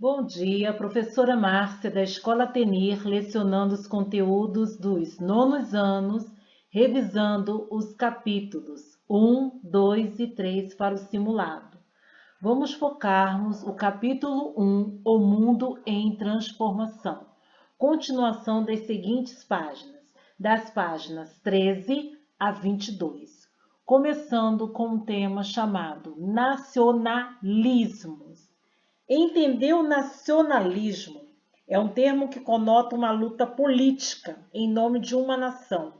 Bom dia, professora Márcia da Escola Tenir, lecionando os conteúdos dos nonos anos, revisando os capítulos 1, 2 e 3 para o simulado. Vamos focarmos o capítulo 1, O Mundo em Transformação. Continuação das seguintes páginas, das páginas 13 a 22, começando com um tema chamado Nacionalismos. Entender o nacionalismo é um termo que conota uma luta política em nome de uma nação.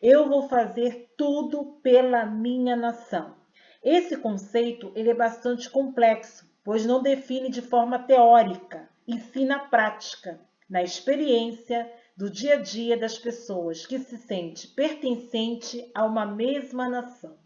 Eu vou fazer tudo pela minha nação. Esse conceito ele é bastante complexo, pois não define de forma teórica, e sim na prática, na experiência do dia a dia das pessoas que se sente pertencente a uma mesma nação.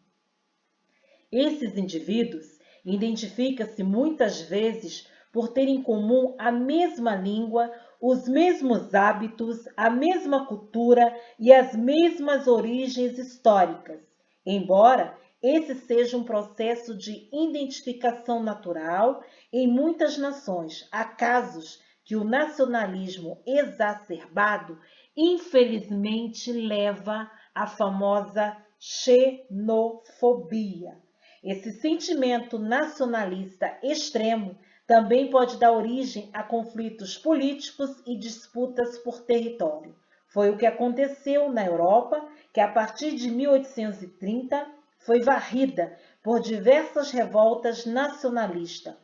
Esses indivíduos identificam-se muitas vezes por ter em comum a mesma língua, os mesmos hábitos, a mesma cultura e as mesmas origens históricas, embora esse seja um processo de identificação natural em muitas nações. Há casos que o nacionalismo exacerbado, infelizmente, leva à famosa xenofobia. Esse sentimento nacionalista extremo também pode dar origem a conflitos políticos e disputas por território. Foi o que aconteceu na Europa, que a partir de 1830 foi varrida por diversas revoltas nacionalistas.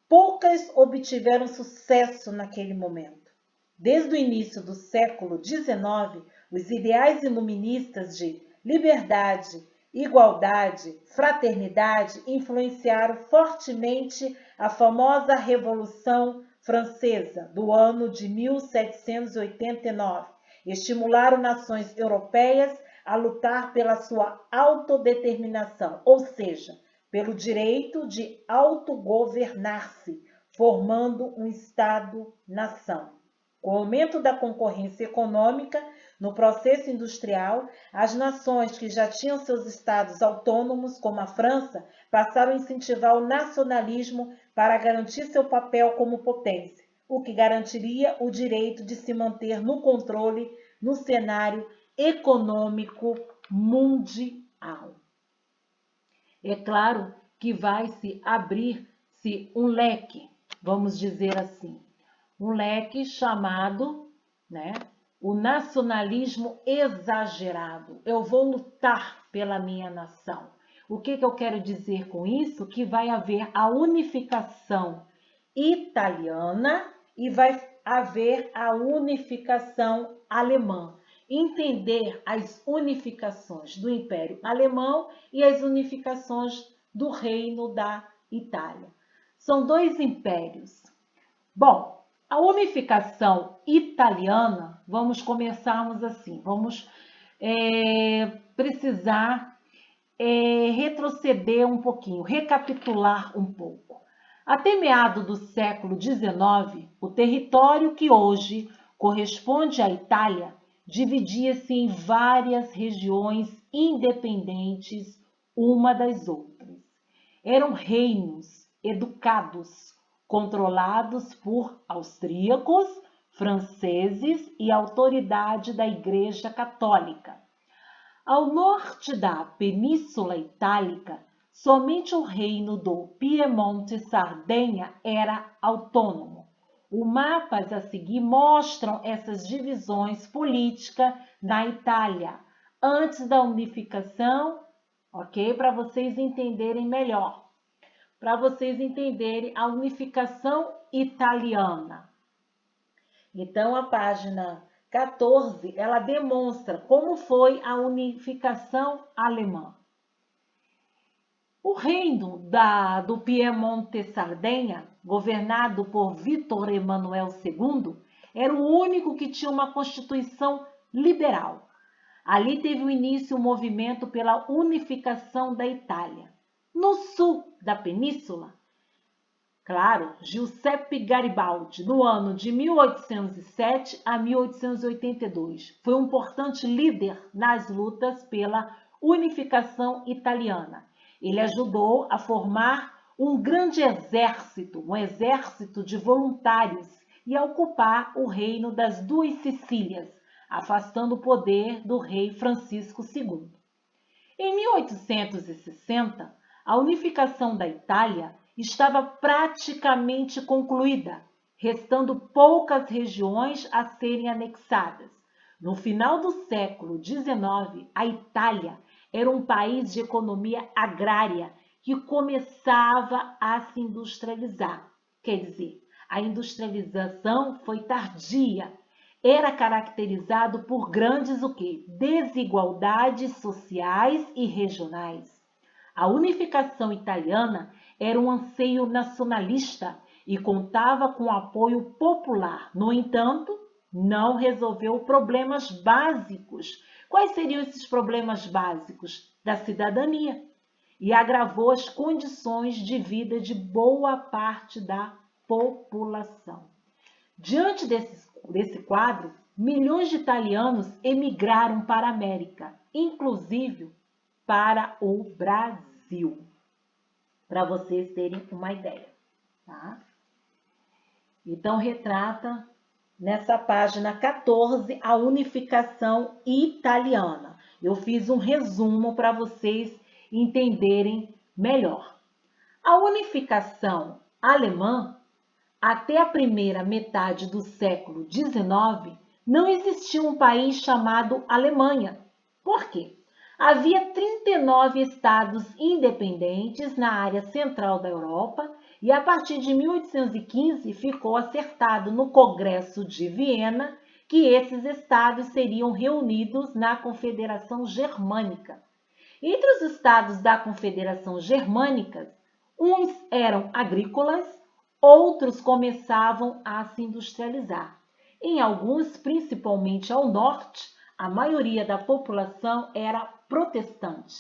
Poucas obtiveram sucesso naquele momento. Desde o início do século XIX, os ideais iluministas de liberdade, igualdade, fraternidade influenciaram fortemente a famosa Revolução Francesa do ano de 1789. Estimularam nações europeias a lutar pela sua autodeterminação, ou seja, pelo direito de autogovernar-se, formando um Estado-nação. Com o aumento da concorrência econômica no processo industrial, as nações que já tinham seus estados autônomos, como a França, passaram a incentivar o nacionalismo para garantir seu papel como potência, o que garantiria o direito de se manter no controle no cenário econômico mundial. É claro que vai se abrir-se um leque, vamos dizer assim, um leque chamado, o nacionalismo exagerado. Eu vou lutar pela minha nação. O que eu quero dizer com isso? Que vai haver a unificação italiana e vai haver a unificação alemã. Entender as unificações do Império Alemão e as unificações do Reino da Itália. São dois impérios. Bom, a unificação italiana, vamos começarmos assim, vamos precisar retroceder um pouquinho, recapitular um pouco. Até meado do século XIX, o território que hoje corresponde à Itália dividia-se em várias regiões independentes uma das outras. Eram reinos educados, controlados por austríacos, franceses e autoridade da Igreja Católica. Ao norte da Península Itálica, somente o reino do Piemonte-Sardenha era autônomo. Os mapas a seguir mostram essas divisões políticas na Itália, antes da unificação, ok? Para vocês entenderem melhor. Para vocês entenderem a unificação italiana. Então, a página 14, ela demonstra como foi a unificação alemã. O reino do Piemonte-Sardenha, governado por Vítor Emanuel II, era o único que tinha uma constituição liberal. Ali teve o início o movimento pela unificação da Itália. No sul da península, claro, Giuseppe Garibaldi, no ano de 1807 a 1882, foi um importante líder nas lutas pela unificação italiana. Ele ajudou a formar um grande exército, um exército de voluntários, e a ocupar o reino das Duas Sicílias, afastando o poder do rei Francisco II. Em 1860, a unificação da Itália estava praticamente concluída, restando poucas regiões a serem anexadas. No final do século XIX, a Itália era um país de economia agrária que começava a se industrializar. Quer dizer, a industrialização foi tardia. Era caracterizado por grandes o quê? Desigualdades sociais e regionais. A unificação italiana era um anseio nacionalista e contava com apoio popular. No entanto, não resolveu problemas básicos. Quais seriam esses problemas básicos? Da cidadania. E agravou as condições de vida de boa parte da população. Diante desse quadro, milhões de italianos emigraram para a América, inclusive para o Brasil, para vocês terem uma ideia. Tá? Então, retrata nessa página 14 a unificação italiana. Eu fiz um resumo para vocês entenderem melhor. A unificação alemã, até a primeira metade do século XIX, não existia um país chamado Alemanha. Por quê? Havia 39 estados independentes na área central da Europa e, a partir de 1815, ficou acertado no Congresso de Viena que esses estados seriam reunidos na Confederação Germânica. Entre os estados da Confederação Germânica, uns eram agrícolas, outros começavam a se industrializar. Em alguns, principalmente ao norte, a maioria da população era protestante.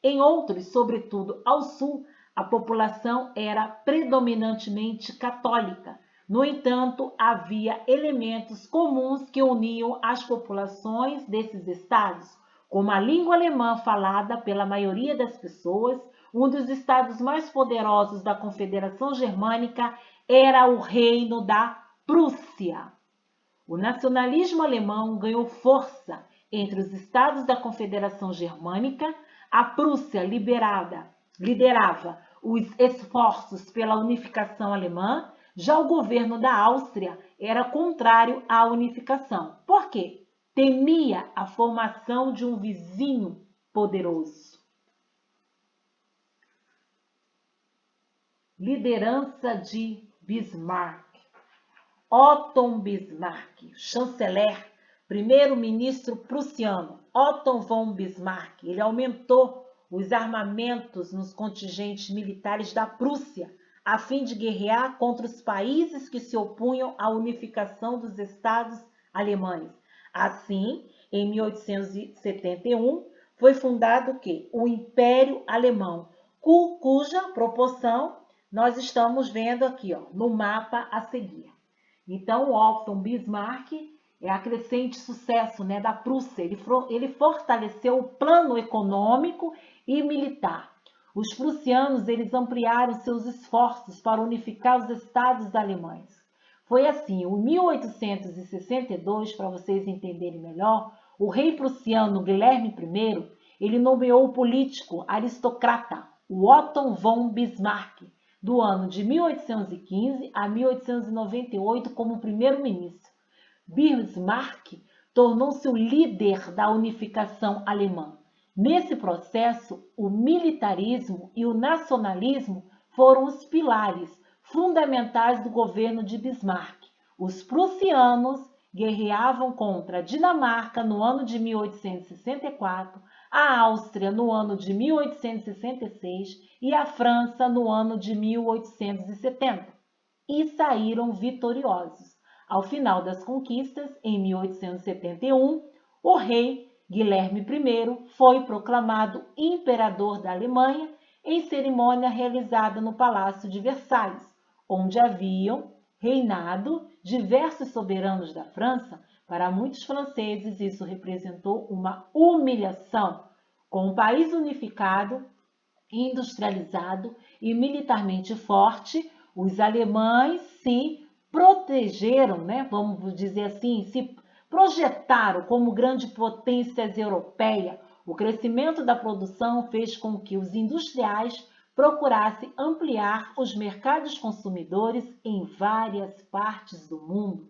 Em outros, sobretudo ao sul, a população era predominantemente católica. No entanto, havia elementos comuns que uniam as populações desses estados, como a língua alemã falada pela maioria das pessoas. Um dos estados mais poderosos da Confederação Germânica era o Reino da Prússia. O nacionalismo alemão ganhou força entre os estados da Confederação Germânica. A Prússia liderava os esforços pela unificação alemã. Já o governo da Áustria era contrário à unificação. Por quê? Temia a formação de um vizinho poderoso. Liderança de Bismarck. Otto Bismarck, chanceler, primeiro-ministro prussiano, Otto von Bismarck, ele aumentou os armamentos nos contingentes militares da Prússia, a fim de guerrear contra os países que se opunham à unificação dos estados alemães. Assim, em 1871, foi fundado o quê? O Império Alemão, cuja proporção nós estamos vendo aqui, ó, no mapa a seguir. Então, o Otto Bismarck é a crescente sucesso, né, da Prússia. Ele fortaleceu o plano econômico e militar. Os prussianos eles ampliaram seus esforços para unificar os estados alemães. Foi assim, em 1862, para vocês entenderem melhor, o rei prussiano Guilherme I, ele nomeou o político aristocrata, o Otto von Bismarck, do ano de 1815 a 1898 como primeiro-ministro. Bismarck tornou-se o líder da unificação alemã. Nesse processo, o militarismo e o nacionalismo foram os pilares fundamentais do governo de Bismarck. Os prussianos guerreavam contra a Dinamarca no ano de 1864, a Áustria no ano de 1866 e a França no ano de 1870, e saíram vitoriosos. Ao final das conquistas, em 1871, o rei Guilherme I foi proclamado imperador da Alemanha em cerimônia realizada no Palácio de Versalhes, onde haviam reinado diversos soberanos da França. Para muitos franceses, isso representou uma humilhação. Com o país unificado, industrializado e militarmente forte, os alemães se protegeram, né? Vamos dizer assim, se projetaram como grande potência europeia. O crescimento da produção fez com que os industriais procurassem ampliar os mercados consumidores em várias partes do mundo.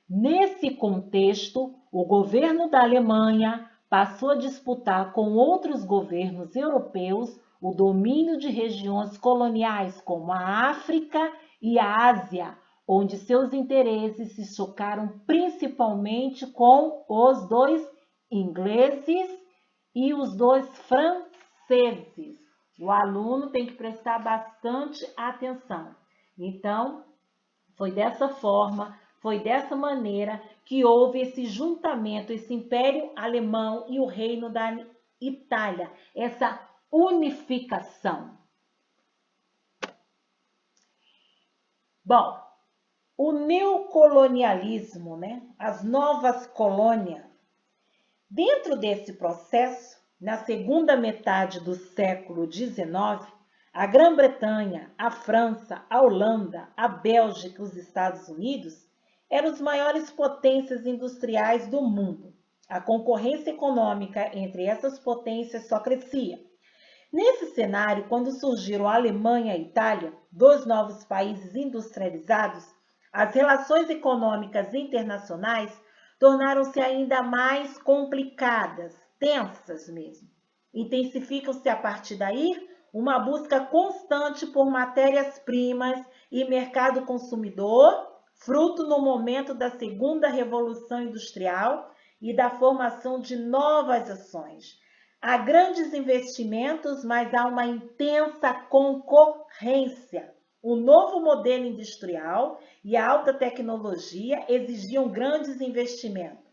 Nesse contexto, o governo da Alemanha passou a disputar com outros governos europeus o domínio de regiões coloniais como a África e a Ásia, onde seus interesses se chocaram principalmente com os dois ingleses e os dois franceses. O aluno tem que prestar bastante atenção. Então, foi dessa maneira que houve esse juntamento, esse Império Alemão e o Reino da Itália, essa unificação. Bom, o neocolonialismo, né? As novas colônias. Dentro desse processo, na segunda metade do século XIX, a Grã-Bretanha, a França, a Holanda, a Bélgica e os Estados Unidos eram as maiores potências industriais do mundo. A concorrência econômica entre essas potências só crescia. Nesse cenário, quando surgiram a Alemanha e a Itália, dois novos países industrializados, as relações econômicas internacionais tornaram-se ainda mais complicadas, tensas mesmo. Intensificam-se a partir daí uma busca constante por matérias-primas e mercado consumidor, fruto no momento da segunda revolução industrial e da formação de novas ações. Há grandes investimentos, mas há uma intensa concorrência. O novo modelo industrial e a alta tecnologia exigiam grandes investimentos,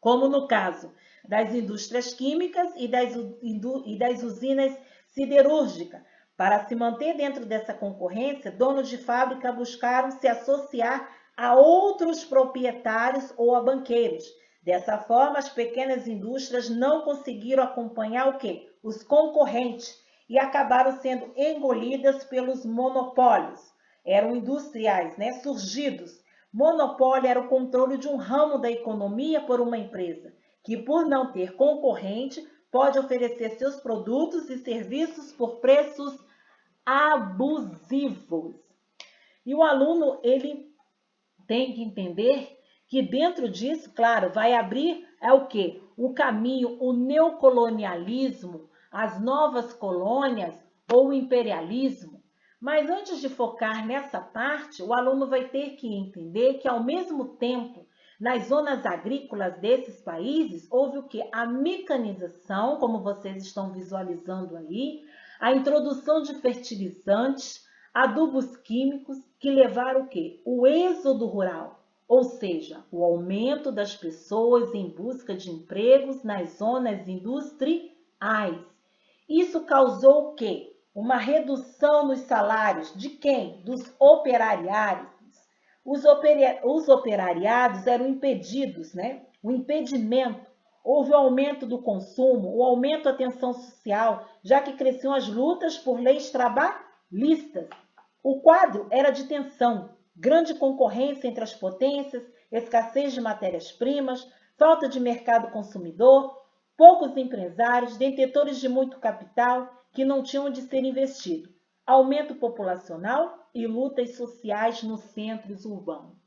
como no caso das indústrias químicas e das usinas siderúrgicas. Para se manter dentro dessa concorrência, donos de fábrica buscaram se associar a outros proprietários ou a banqueiros. Dessa forma, as pequenas indústrias não conseguiram acompanhar o quê? Os concorrentes e acabaram sendo engolidas pelos monopólios. Eram industriais, né, surgidos. Monopólio era o controle de um ramo da economia por uma empresa, que por não ter concorrente, pode oferecer seus produtos e serviços por preços abusivos. E o aluno, ele tem que entender que dentro disso, claro, vai abrir o quê? O caminho, o neocolonialismo, as novas colônias ou o imperialismo. Mas antes de focar nessa parte, o aluno vai ter que entender que, ao mesmo tempo, nas zonas agrícolas desses países, houve o quê? A mecanização, como vocês estão visualizando aí, a introdução de fertilizantes, adubos químicos, que levaram o quê? O êxodo rural, ou seja, o aumento das pessoas em busca de empregos nas zonas industriais. Isso causou o quê? Uma redução nos salários de quem? Dos operariados. Os operariados eram impedidos, né? O impedimento. Houve o aumento do consumo, o aumento da tensão social, já que cresciam as lutas por leis trabalhistas. O quadro era de tensão, grande concorrência entre as potências, escassez de matérias-primas, falta de mercado consumidor, poucos empresários, detentores de muito capital que não tinham onde ser investido, aumento populacional e lutas sociais nos centros urbanos.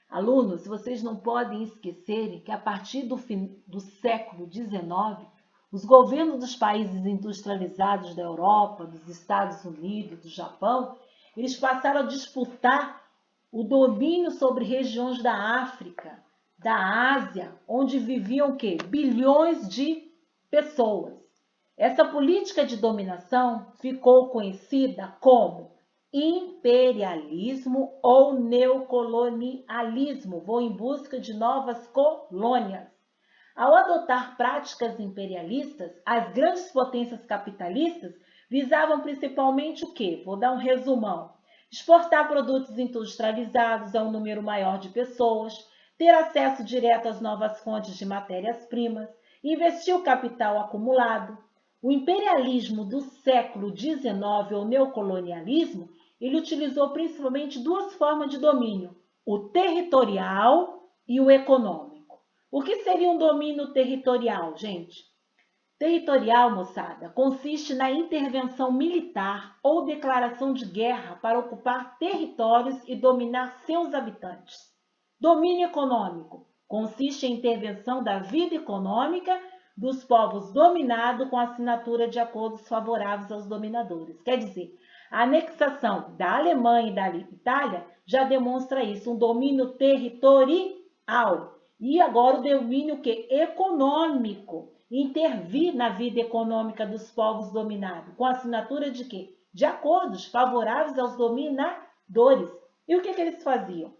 Alunos, vocês não podem esquecer que a partir do século XIX, os governos dos países industrializados da Europa, dos Estados Unidos, do Japão, eles passaram a disputar o domínio sobre regiões da África, da Ásia, onde viviam o quê? Bilhões de pessoas. Essa política de dominação ficou conhecida como imperialismo ou neocolonialismo. Vou em busca de novas colônias. Ao adotar práticas imperialistas, as grandes potências capitalistas visavam principalmente o quê? Vou dar um resumão. Exportar produtos industrializados a um número maior de pessoas, ter acesso direto às novas fontes de matérias-primas, investir o capital acumulado. O imperialismo do século XIX, ou neocolonialismo, ele utilizou principalmente duas formas de domínio, o territorial e o econômico. O que seria um domínio territorial, gente? Territorial, moçada, consiste na intervenção militar ou declaração de guerra para ocupar territórios e dominar seus habitantes. Domínio econômico consiste em intervenção da vida econômica dos povos dominados com assinatura de acordos favoráveis aos dominadores. Quer dizer, a anexação da Alemanha e da Itália já demonstra isso, um domínio territorial. E agora o domínio que? Econômico. Intervir na vida econômica dos povos dominados, com assinatura de quê? De acordos favoráveis aos dominadores. E o que eles faziam?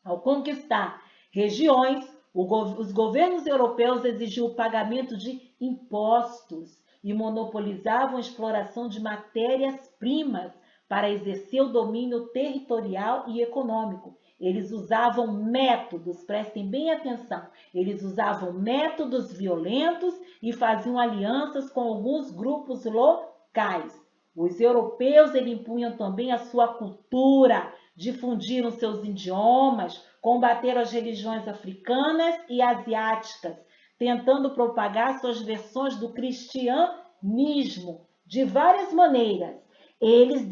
Ao conquistar regiões, os governos europeus exigiam o pagamento de impostos e monopolizavam a exploração de matérias-primas para exercer o domínio territorial e econômico. Eles usavam métodos, prestem bem atenção, eles usavam métodos violentos e faziam alianças com alguns grupos locais. Os europeus impunham também a sua cultura, difundiram seus idiomas, combateram as religiões africanas e asiáticas, tentando propagar suas versões do cristianismo de várias maneiras. Eles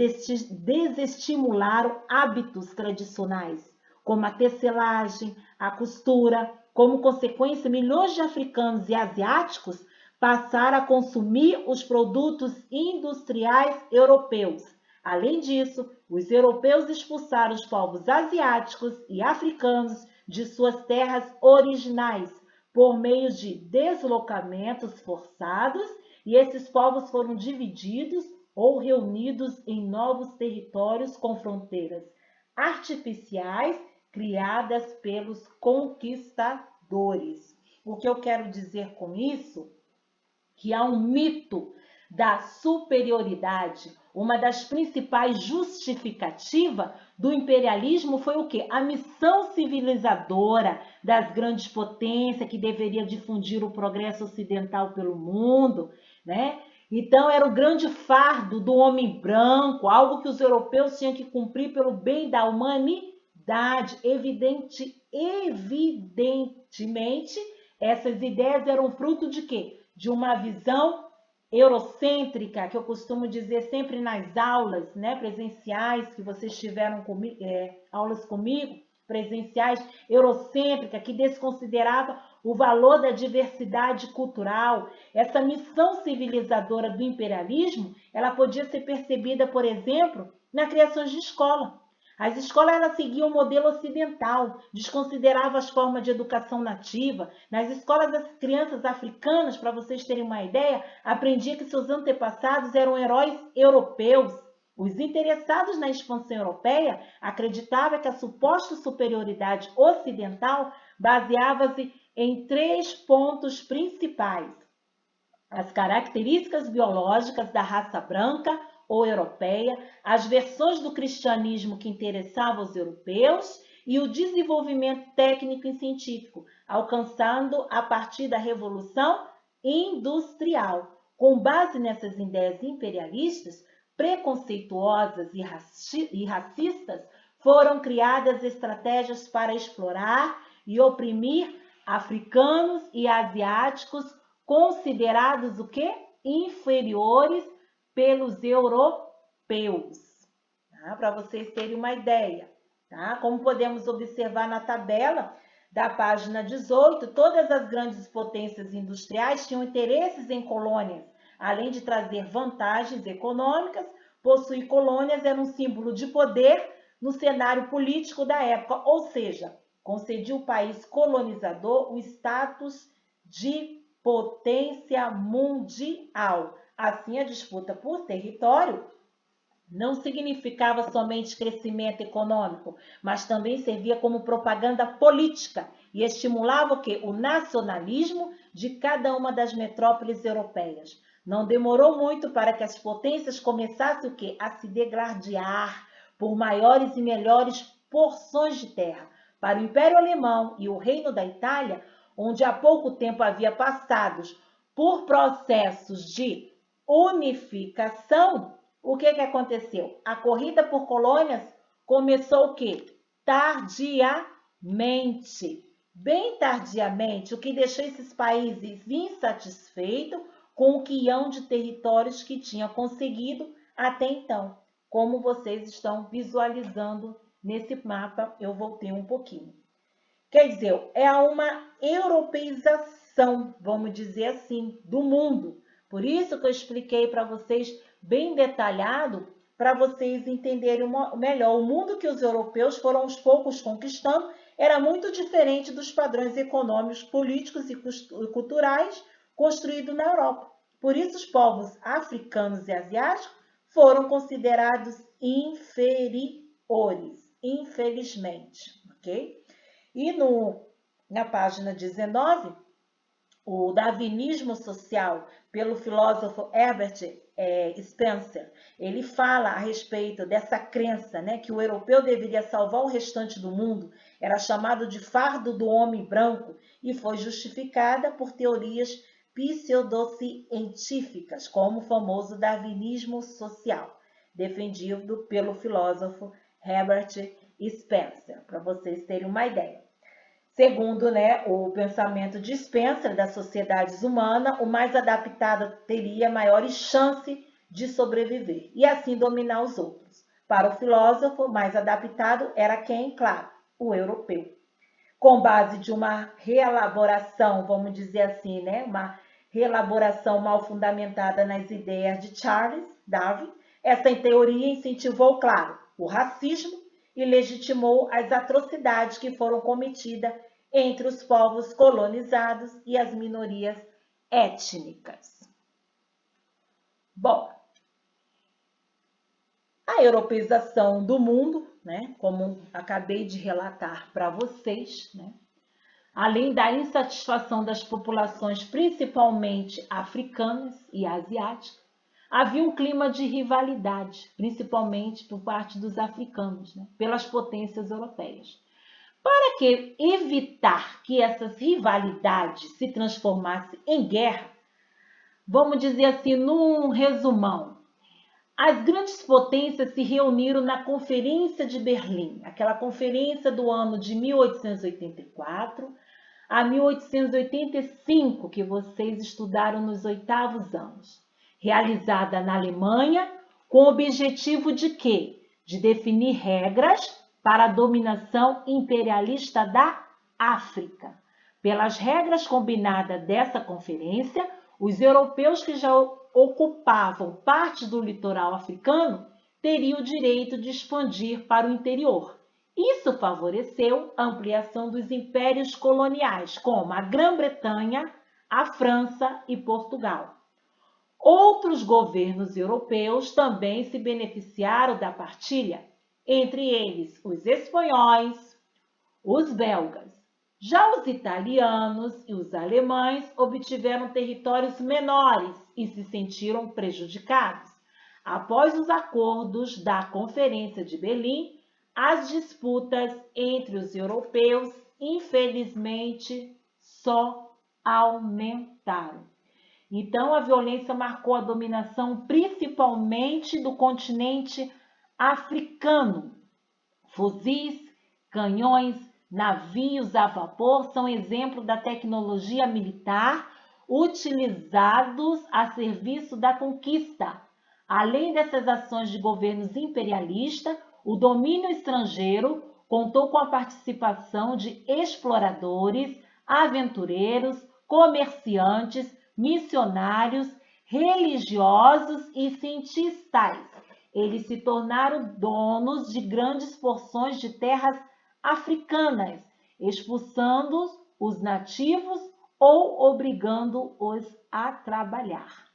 desestimularam hábitos tradicionais, como a tecelagem, a costura. Como consequência, milhões de africanos e asiáticos passaram a consumir os produtos industriais europeus. Além disso, os europeus expulsaram os povos asiáticos e africanos de suas terras originais por meio de deslocamentos forçados, e esses povos foram divididos ou reunidos em novos territórios com fronteiras artificiais criadas pelos conquistadores. O que eu quero dizer com isso? Que há um mito da superioridade. Uma das principais justificativas do imperialismo foi o quê? A missão civilizadora das grandes potências que deveria difundir o progresso ocidental pelo mundo, né? Então, era o grande fardo do homem branco, algo que os europeus tinham que cumprir pelo bem da humanidade. Evidentemente, essas ideias eram fruto de quê? De uma visão eurocêntrica, que eu costumo dizer sempre nas aulas, né, presenciais, que vocês tiveram aulas comigo, presenciais, eurocêntrica, que desconsiderava o valor da diversidade cultural. Essa missão civilizadora do imperialismo, ela podia ser percebida, por exemplo, na criação de escola. As escolas elas seguiam o modelo ocidental, desconsideravam as formas de educação nativa. Nas escolas das crianças africanas, para vocês terem uma ideia, aprendia que seus antepassados eram heróis europeus. Os interessados na expansão europeia acreditavam que a suposta superioridade ocidental baseava-se em 3 pontos principais: as características biológicas da raça branca ou europeia, as versões do cristianismo que interessavam os europeus e o desenvolvimento técnico e científico, alcançando a partir da Revolução Industrial. Com base nessas ideias imperialistas, preconceituosas e racistas, foram criadas estratégias para explorar e oprimir africanos e asiáticos considerados o quê? Inferiores pelos europeus, tá? Para vocês terem uma ideia, tá? Como podemos observar na tabela da página 18, todas as grandes potências industriais tinham interesses em colônias, além de trazer vantagens econômicas. Possuir colônias era um símbolo de poder no cenário político da época, ou seja, concedia ao país colonizador o status de potência mundial. Assim, a disputa por território não significava somente crescimento econômico, mas também servia como propaganda política e estimulava o quê? O nacionalismo de cada uma das metrópoles europeias. Não demorou muito para que as potências começassem o quê? A se degladiar por maiores e melhores porções de terra. Para o Império Alemão e o Reino da Itália, onde há pouco tempo havia passados por processos de unificação, o que aconteceu? A corrida por colônias começou o quê? Tardiamente, bem tardiamente, o que deixou esses países insatisfeitos com o quião de territórios que tinham conseguido até então. Como vocês estão visualizando nesse mapa, eu voltei um pouquinho. Quer dizer, é uma europeização, vamos dizer assim, do mundo. Por isso que eu expliquei para vocês bem detalhado, para vocês entenderem melhor. O mundo que os europeus foram aos poucos conquistando era muito diferente dos padrões econômicos, políticos e culturais construídos na Europa. Por isso, os povos africanos e asiáticos foram considerados inferiores, infelizmente, ok? E na página 19, o darwinismo social, pelo filósofo Herbert Spencer, ele fala a respeito dessa crença, né, que o europeu deveria salvar o restante do mundo, era chamado de fardo do homem branco e foi justificada por teorias pseudocientíficas, como o famoso darwinismo social, defendido pelo filósofo Herbert Spencer, para vocês terem uma ideia. Segundo, né, o pensamento de Spencer das sociedades humanas, o mais adaptado teria maiores chances de sobreviver e assim dominar os outros. Para o filósofo, o mais adaptado era quem? Claro, o europeu. Com base de uma reelaboração, vamos dizer assim, né, uma reelaboração mal fundamentada nas ideias de Charles Darwin, essa teoria incentivou, claro, o racismo e legitimou as atrocidades que foram cometidas entre os povos colonizados e as minorias étnicas. Bom, a europeização do mundo, né, como acabei de relatar para vocês, né, além da insatisfação das populações, principalmente africanas e asiáticas, havia um clima de rivalidade, principalmente por parte dos africanos, né, pelas potências europeias. Para que evitar que essas rivalidades se transformassem em guerra, vamos dizer assim, num resumão, as grandes potências se reuniram na Conferência de Berlim, aquela conferência do ano de 1884 a 1885, que vocês estudaram nos 8º anos, realizada na Alemanha, com o objetivo de quê? De definir regras para a dominação imperialista da África. Pelas regras combinadas dessa conferência, os europeus que já ocupavam parte do litoral africano teriam o direito de expandir para o interior. Isso favoreceu a ampliação dos impérios coloniais, como a Grã-Bretanha, a França e Portugal. Outros governos europeus também se beneficiaram da partilha, entre eles os espanhóis, os belgas. Já os italianos e os alemães obtiveram territórios menores e se sentiram prejudicados. Após os acordos da Conferência de Berlim, as disputas entre os europeus, infelizmente, só aumentaram. Então, a violência marcou a dominação principalmente do continente africano. Fuzis, canhões, navios a vapor são exemplo da tecnologia militar utilizados a serviço da conquista. Além dessas ações de governos imperialistas, o domínio estrangeiro contou com a participação de exploradores, aventureiros, comerciantes, missionários, religiosos e cientistas. Eles se tornaram donos de grandes porções de terras africanas, expulsando os nativos ou obrigando-os a trabalhar.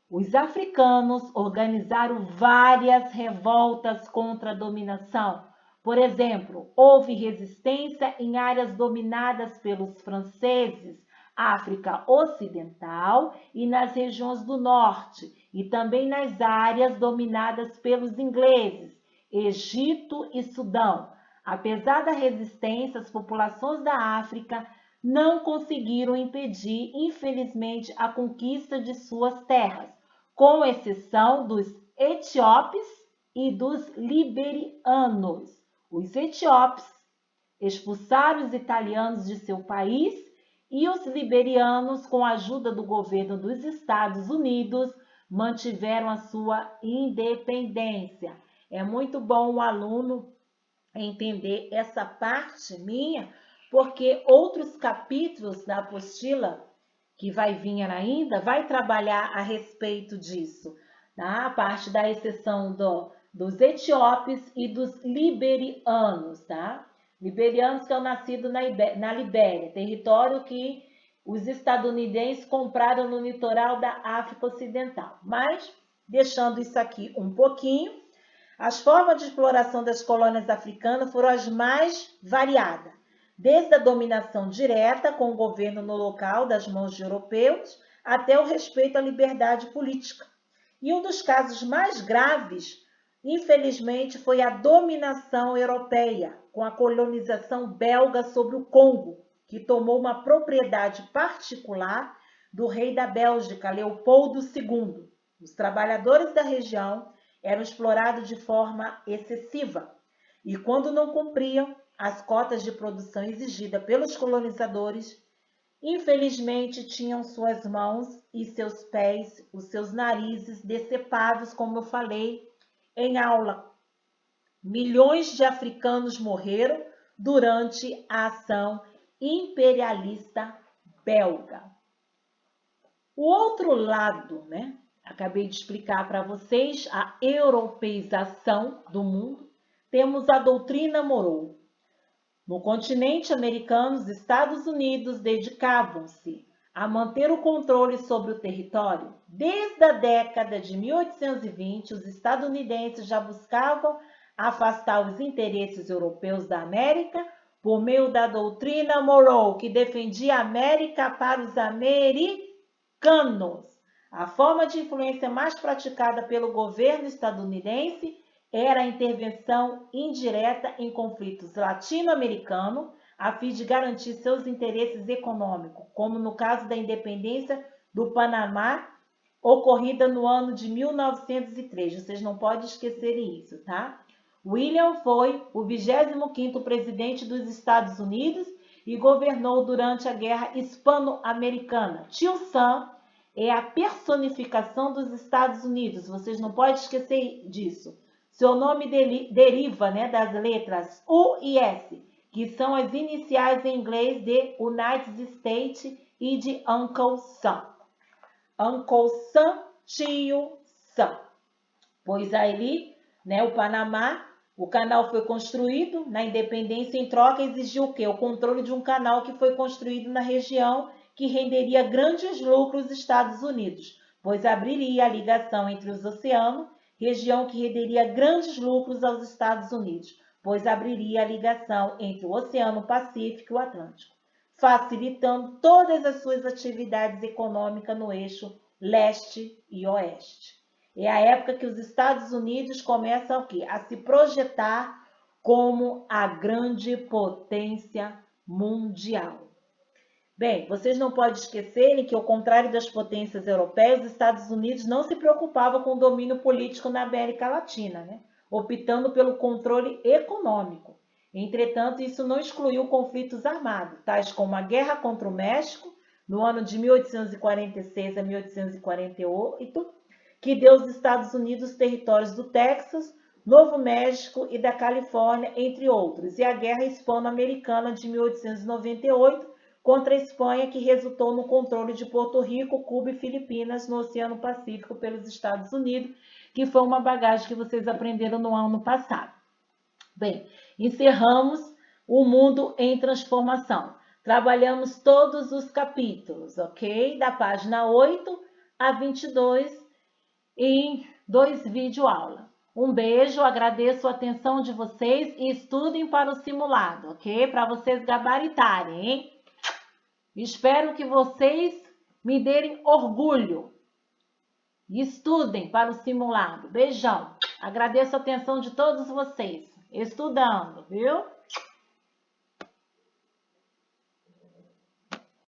Os africanos organizaram várias revoltas contra a dominação. Por exemplo, houve resistência em áreas dominadas pelos franceses, África Ocidental e nas regiões do Norte, e também nas áreas dominadas pelos ingleses, Egito e Sudão. Apesar da resistência, as populações da África não conseguiram impedir, infelizmente, a conquista de suas terras. com exceção dos etíopes e dos liberianos. Os etíopes expulsaram os italianos de seu país e os liberianos, com a ajuda do governo dos Estados Unidos, mantiveram a sua independência. É muito bom o aluno entender essa parte minha, porque outros capítulos da apostila que vai vir ainda vai trabalhar a respeito disso, tá? A parte da exceção dos etíopes e dos liberianos, tá? Liberianos que são nascidos na Libéria, território que os estadunidenses compraram no litoral da África Ocidental. Mas, deixando isso aqui um pouquinho, as formas de exploração das colônias africanas foram as mais variadas, desde a dominação direta com o governo no local das mãos de europeus, até o respeito à liberdade política. E um dos casos mais graves, infelizmente, foi a dominação europeia, com a colonização belga sobre o Congo, que tomou uma propriedade particular do rei da Bélgica, Leopoldo II. Os trabalhadores da região eram explorados de forma excessiva e, quando não cumpriam as cotas de produção exigidas pelos colonizadores, infelizmente tinham suas mãos e seus pés, os seus narizes decepados, como eu falei em aula. Milhões de africanos morreram durante a ação imperialista belga. O outro lado, né? Acabei de explicar para vocês a europeização do mundo. Temos a doutrina Monroe. No continente americano, os Estados Unidos dedicavam-se a manter o controle sobre o território. Desde a década de 1820, os estadunidenses já buscavam afastar os interesses europeus da América por meio da doutrina Monroe, que defendia a América para os americanos. A forma de influência mais praticada pelo governo estadunidense era a intervenção indireta em conflitos latino-americanos, a fim de garantir seus interesses econômicos, como no caso da independência do Panamá, ocorrida no ano de 1903. Vocês não podem esquecer isso, tá? William foi o 25º presidente dos Estados Unidos e governou durante a Guerra Hispano-Americana. Tio Sam é a personificação dos Estados Unidos, vocês não podem esquecer disso. Seu nome deriva, né, das letras U e S, que são as iniciais em inglês de United States e de Uncle Sam. Uncle Sam, tio Sam. Pois ali, né, o Panamá, o canal foi construído, na independência em troca exigiu o quê? O controle de um canal que foi construído na região que renderia grandes lucros aos Estados Unidos, pois abriria a ligação entre os oceanos, região que renderia grandes lucros aos Estados Unidos, pois abriria a ligação entre o Oceano Pacífico e o Atlântico, facilitando todas as suas atividades econômicas no eixo leste e oeste. É a época que os Estados Unidos começam a se projetar como a grande potência mundial. Bem, vocês não podem esquecerem que, ao contrário das potências europeias, os Estados Unidos não se preocupavam com o domínio político na América Latina, né? Optando pelo controle econômico. Entretanto, isso não excluiu conflitos armados, tais como a Guerra contra o México, no ano de 1846 a 1848, que deu aos Estados Unidos os territórios do Texas, Novo México e da Califórnia, entre outros, e a Guerra Hispano-Americana de 1898, contra a Espanha, que resultou no controle de Porto Rico, Cuba e Filipinas no Oceano Pacífico pelos Estados Unidos, que foi uma bagagem que vocês aprenderam no ano passado. Bem, encerramos o mundo em transformação. Trabalhamos todos os capítulos, ok? Da página 8 a 22 em 2 videoaulas. Um beijo, agradeço a atenção de vocês e estudem para o simulado, ok? Para vocês gabaritarem, hein? Espero que vocês me derem orgulho. Estudem para o simulado. Beijão. Agradeço a atenção de todos vocês. Estudando, viu?